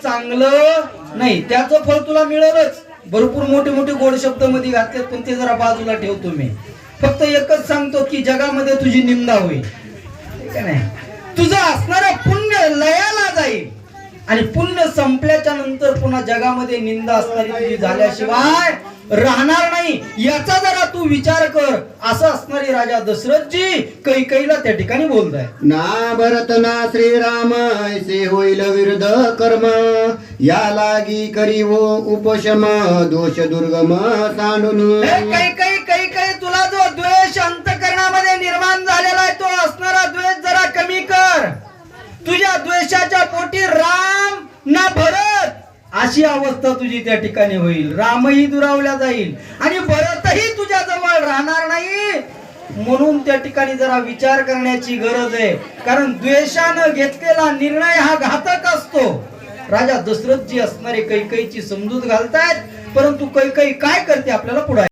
चांगलं नाही, त्याचं फळ तुला मिळेलच. भरपूर मोठे मोठे गोड शब्द मध्ये घातलेत, पण ते जरा बाजूला ठेवतो मी. फक्त एकच सांगतो की जगामध्ये तुझी निंदा होईल, ठीक आहे नाही? तुझं असणारं पुण्य लयाला जाईल आणि पुण्य संपल्याच्या नंतर पुन्हा जगामध्ये निंदा असणारी तुझी झाल्याशिवाय राहणार नाही. याचा जरा तू विचार कर. असं असणारी राजा दशरथजी कैकेयीला त्या ठिकाणी बोलताय. ना भरत ना श्रीराम ऐसे होईल विरुद्ध कर्म, या लागी करीवो उपशम दोष दुर्गम सांडून. कैकेयी तुला जो द्वेष अंतःकरणामध्ये निर्माण झालेला आहे, तो असणारा द्वेष जरा कमी कर. तुझ्या द्वेषाच्या पोटी राम ना भरत अशी अवस्था तुझी त्या ठिकाणी होईल. रामही दुरावला जाईल आणि भरतही तुझ्या जवळ राहणार नाही. म्हणून त्या ठिकाणी जरा विचार करण्याची गरज आहे, कारण द्वेषानं घेतलेला निर्णय हा घातक असतो. राजा दशरथजी असणारे कैकेयीची समजूत घालतायत, परंतु कैकेयी काय करते आपल्याला पुढे